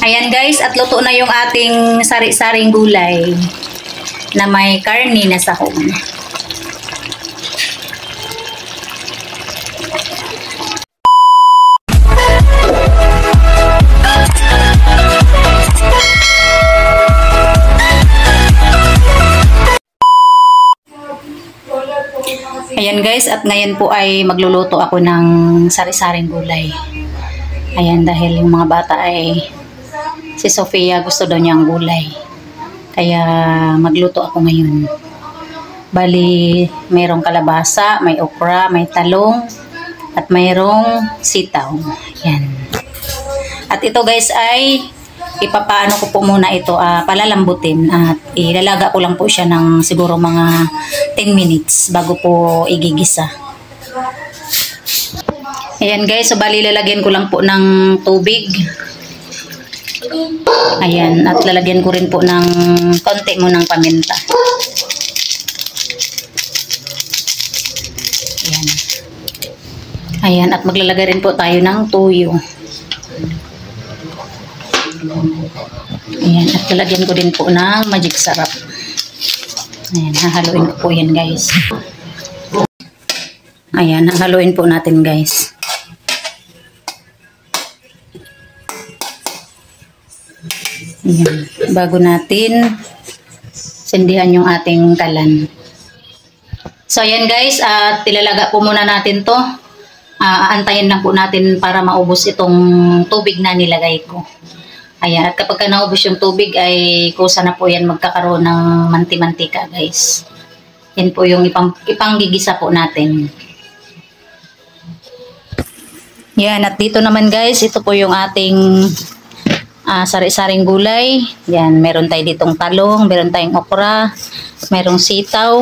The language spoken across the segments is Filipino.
Ayan guys, at luto na yung ating sari-saring gulay na may karne na sahog. Ayan guys, at ngayon po ay magluluto ako ng sari-saring gulay. Ayan, dahil yung mga bata ay si Sofia gusto daw niyang gulay. Kaya magluto ako ngayon. Bali, mayroong kalabasa, may okra, may talong, at mayroong sitaw. Ayan. At ito guys ay ipapaano ko po muna ito, palalambutin at ilalaga ko lang po siya ng siguro mga 10 minutes bago po igigisa. Ayan guys, so bali lalagyan ko lang po ng tubig. Ayan, at lalagyan ko rin po ng konti mo ng paminta. Ayan. Ayan, at maglalagay rin po tayo ng tuyo. Ayan, at lalagyan ko din po ng magic sarap. Ayan, hahaluin ko po yan guys. Ayan, hahaluin po natin guys. Ayan, bago natin sindihan yung ating kalan. So ayan guys, at ilalaga po muna natin to. Aantayin lang po natin para maubos itong tubig na nilagay ko. Ayan, at kapag naubos yung tubig ay kusa na po yan magkakaroon ng manti-mantika guys. Yan po yung ipanggigisa po natin. Yan, at dito naman guys, ito po yung ating sari-saring gulay. Yan, meron tayo ditong talong, meron tayong okra, merong sitaw.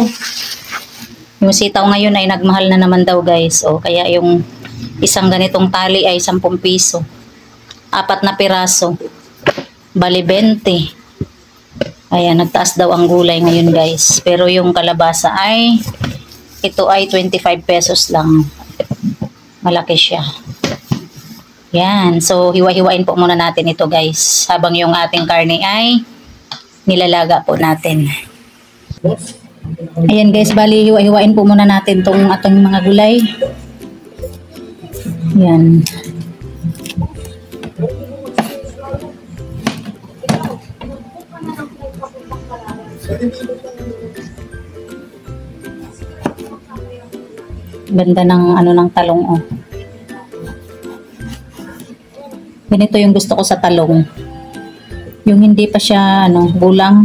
Yung sitaw ngayon ay nagmahal na naman daw guys. O, kaya yung isang ganitong tali ay 10 piso. 4 na piraso. Bali 20. Ayan, nagtaas daw ang gulay ngayon guys. Pero yung kalabasa ay, ito ay 25 pesos lang. Malaki siya. Yan, so hiwa-hiwain po muna natin ito guys. Habang yung ating karne ay nilalaga po natin. Ayan guys, bali hiwa-hiwain po muna natin itong atong mga gulay. Yan. Ganda ng ng talong oh. Ganito yung gusto ko sa talong. Yung hindi pa siya bulang.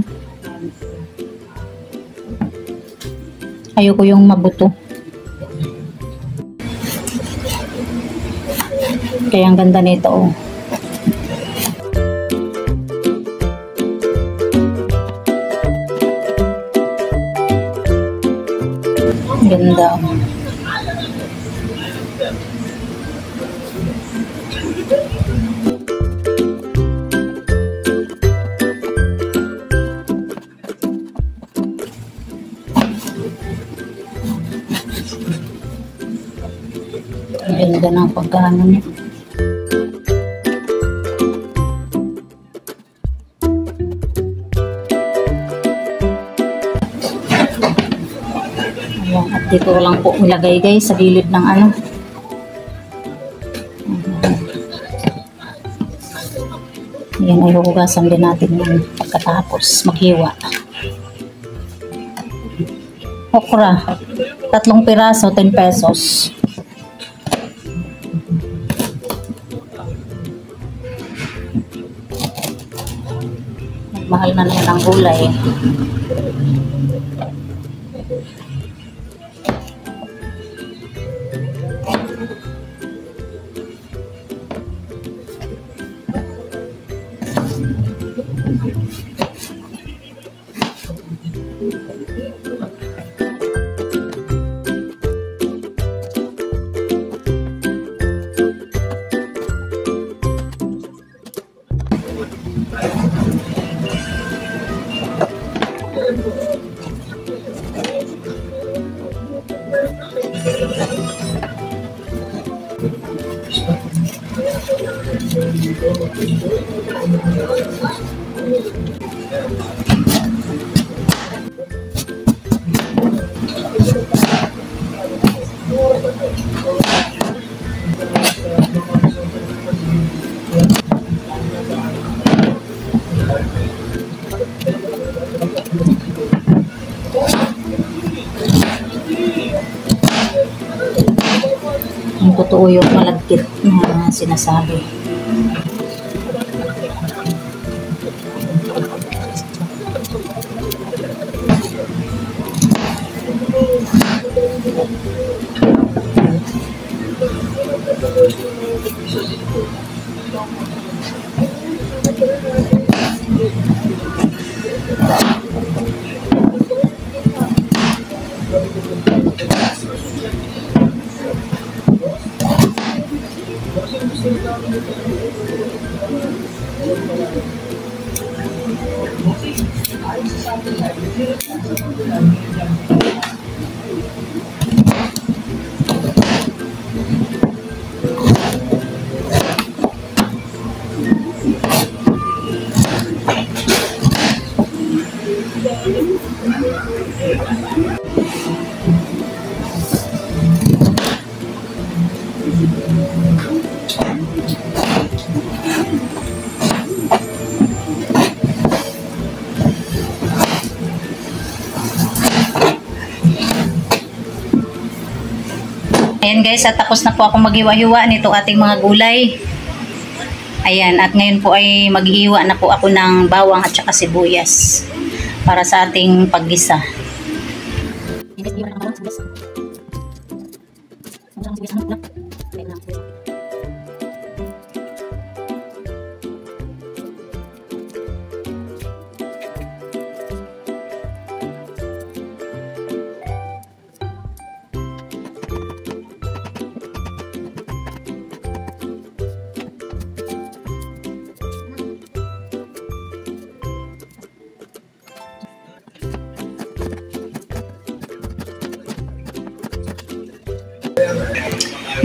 Ayoko yung mabuto. Kaya ang ganda nito oh. Ganda. Ganda ng pagkano niya. Ayan, at dito lang po ilagay guys sa gilid ng Ayan, ay hugasan din natin yan pagkatapos maghiwa. Okra, 3 piraso, 10 pesos. Mahal na naman ang gulay. Yung totoo yung malagkit na sinasabi. Ayan guys, at tapos na po ako maghiwa-hiwa nito ating mga gulay. Ayan, at ngayon po ay maghihiwa na po ako ng bawang at saka sibuyas para sa ating paggisa.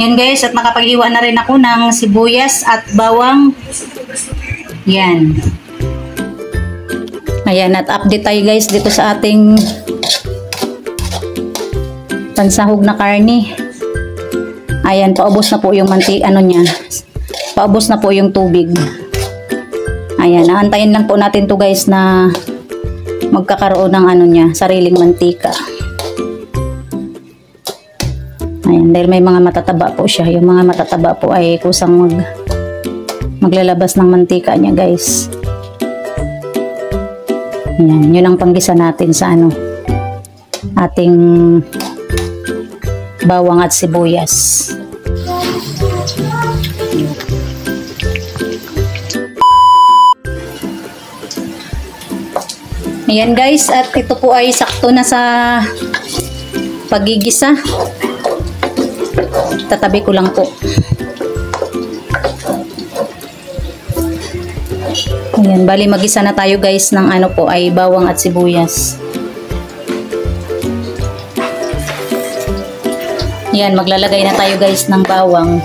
Yan guys, at nakapaghiwa na rin ako ng sibuyas at bawang. Yan. Ayan, at update tayo guys dito sa ating pansahog na karne. Ayan, paubos na po yung niya. Paubos na po yung tubig. Ayan, naantayin lang po natin to guys na magkakaroon ng niya, sariling mantika. Ayan, dahil may mga matataba po siya. Yung mga matataba po ay kusang maglalabas ng mantika niya guys. Ayan, yun ang panggisa natin sa ating bawang at sibuyas. Ayan guys, at ito po ay sakto na sa pagigisa. Tatabi ko lang po. Ayan, bali magisa na tayo guys ng po ay bawang at sibuyas. Ayan, maglalagay na tayo guys ng bawang.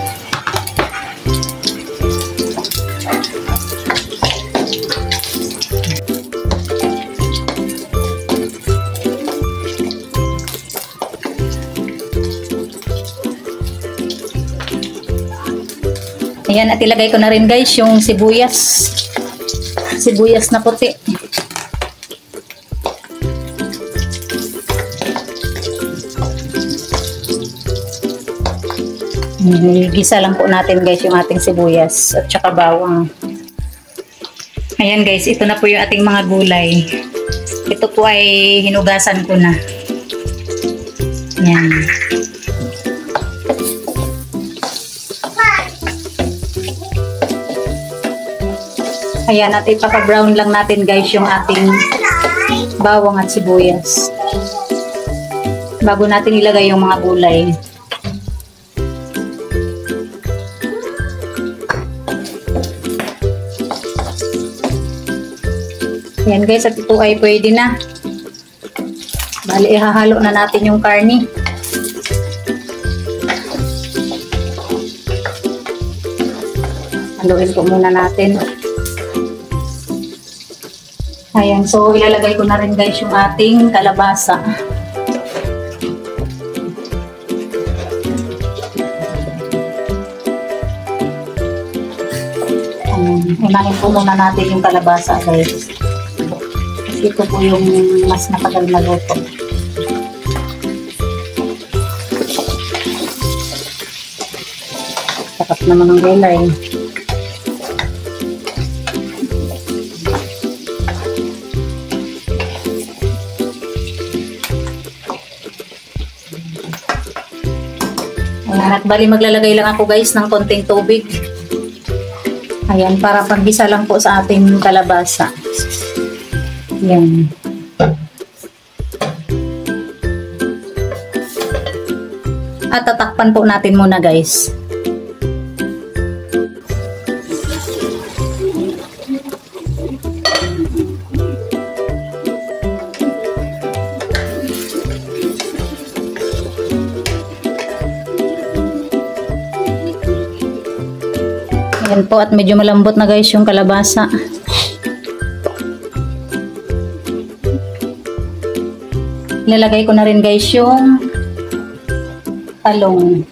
Ayan, at ilagay ko na rin guys yung sibuyas. Sibuyas na puti. Gisa lang po natin guys yung ating sibuyas at saka bawang. Ayan guys, ito na po yung ating mga gulay. Ito po ay hinugasan ko na. Ayan. Ayan, at ipaka-brown lang natin guys yung ating bawang at sibuyas bago natin ilagay yung mga gulay. Ayan guys, at ito ay pwede na. Bali, ihahalo na natin yung karne. Haluin po muna natin. Ayan, so ilalagay ko na rin guys yung ating kalabasa. Imahin po muna natin yung kalabasa guys. Ito po yung mas matagal na luto. Sarap naman ng gulay. Ayan, at bali maglalagay lang ako guys ng konting tubig. Ayan, para paggisa lang po sa ating kalabasa. Ayan. At tatakpan po natin muna guys. Ayan po, at medyo malambot na guys yung kalabasa. Ilalagay ko na rin guys yung talong.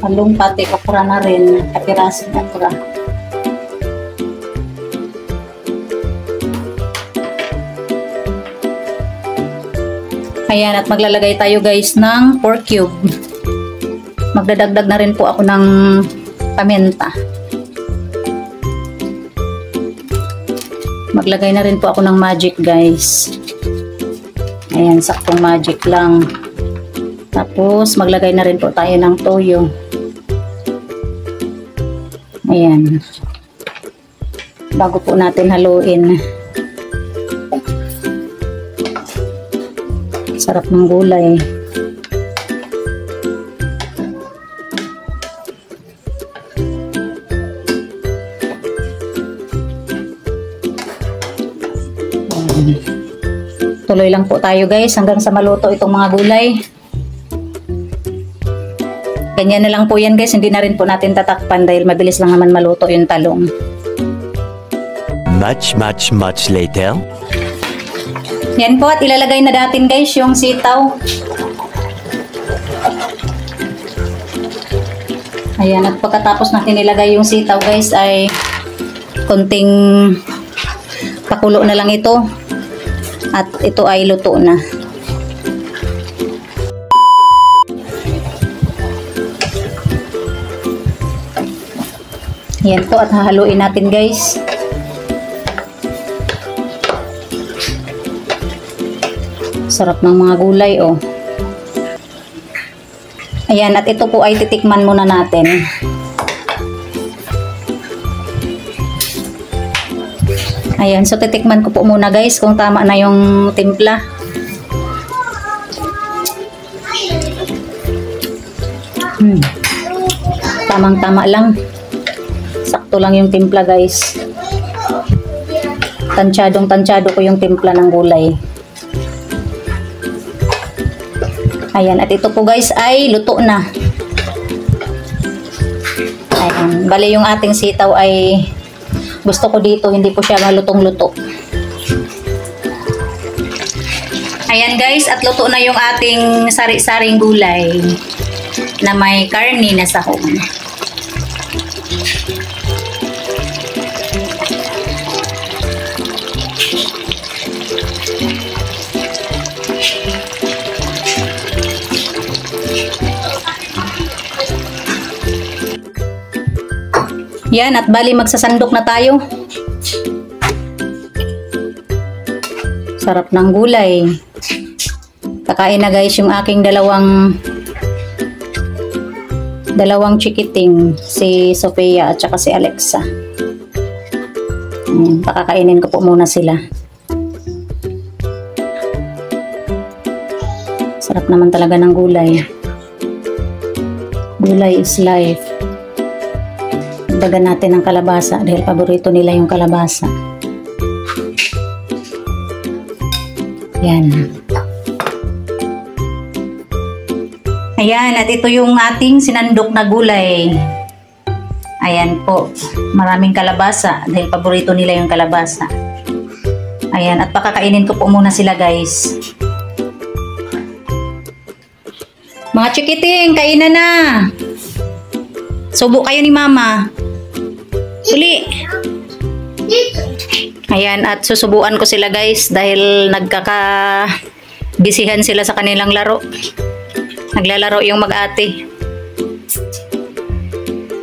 Talong pati okra na rin, kapirasong okra. Ayan, at maglalagay tayo guys ng pork cube. Magdadagdag na rin po ako ng paminta. Maglagay na rin po ako ng magic guys. Ayan, saktong magic lang. Tapos maglagay na rin po tayo ng toyo. Ayan. Bago po natin haluin. Sarap ng gulay. Tuloy lang po tayo guys hanggang sa maluto itong mga gulay. Ganyan na lang po yan guys, hindi na rin po natin tatakpan dahil mabilis lang naman maluto yung talong. Much later. Yan po, at ilalagay na natin guys yung sitaw. Ayan, at pagkatapos natin ilagay yung sitaw guys ay konting pakulo na lang ito. At ito ay luto na. Yan po, at hahaluin natin guys. Sarap ng mga gulay oh. Ayan, at ito po ay titikman muna natin. Ayan, so titikman ko po muna guys kung tama na yung timpla. Tamang-tama lang. Sakto lang yung timpla guys. Tansyadong-tansyado ko yung timpla ng gulay. Ayan, at ito po guys ay luto na. Ayan, bali yung ating sitaw ay gusto ko dito, hindi po siya malutong-luto. Ayan guys, at luto na yung ating sari-saring gulay na may karne na sahog. Yan, at bali magsasandok na tayo. Sarap ng gulay. Kakain na guys yung aking dalawang chikiting, si Sofia at saka si Alexa. Ayan, pakakainin ko po muna sila. Sarap naman talaga ng gulay. Gulay is life. Dagan natin ng kalabasa dahil paborito nila yung kalabasa. Yan. Ayan, at ito yung ating sinandok na gulay. Ayan po, maraming kalabasa dahil paborito nila yung kalabasa. Ayan, at pakakainin ko po muna sila guys. Mga chikiting, kainan na. Subo kayo ni mama. Uli. Ayan, at susubuan ko sila guys dahil nagkaka-bisihan sila sa kanilang laro. Naglalaro yung mag-ate.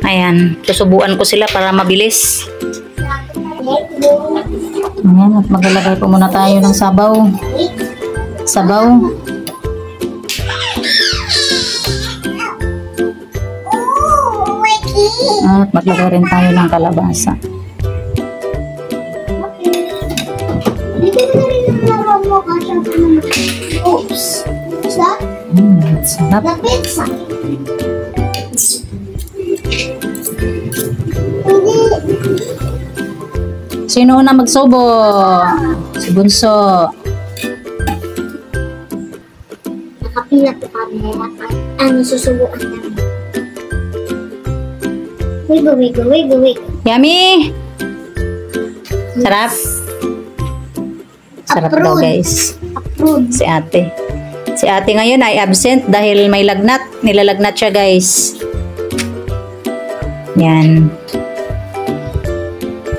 Ayan, susubuan ko sila para mabilis. Ayan, at maglalagay po muna tayo ng sabaw. Sabaw. At maglagay rin tayo ng kalabasa. Oops. What's that? Sarap. The pizza. Sino una magsubo? Si Bunso. Nakapila po kami. Ano susubukan namin? Wiggle, wiggle, wiggle, wiggle. Yummy! Sarap. Sarap daw Approved. guys. Approved. Si ate. Si ate ngayon ay absent dahil may lagnat. Nilalagnat siya guys. Yan.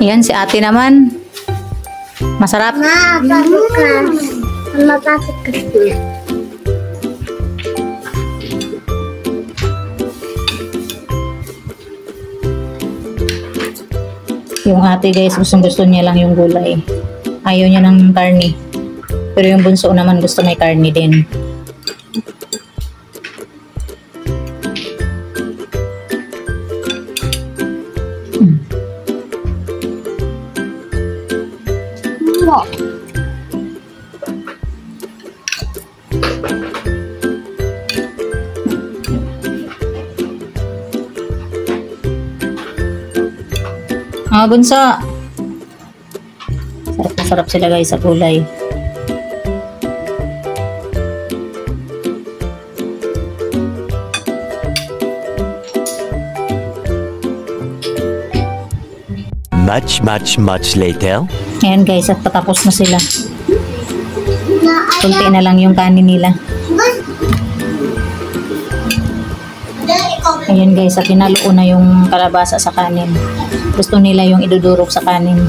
Yan si ate naman. Masarap. Mapapit ka. Mapapit ka. Yung ate guys, gusto niya lang yung gulay. Ayaw niya ng karne. Pero yung bunso naman gusto may karne din. Wow. Mga bunso. Sarap na sarap sila guys sa gulay. Much later. Ayan guys, at patapos na sila. Kunti na lang yung kanin nila. Ayan guys, at pinaluo na yung kalabasa sa kanin. Gusto nila yung idudurog sa kanin.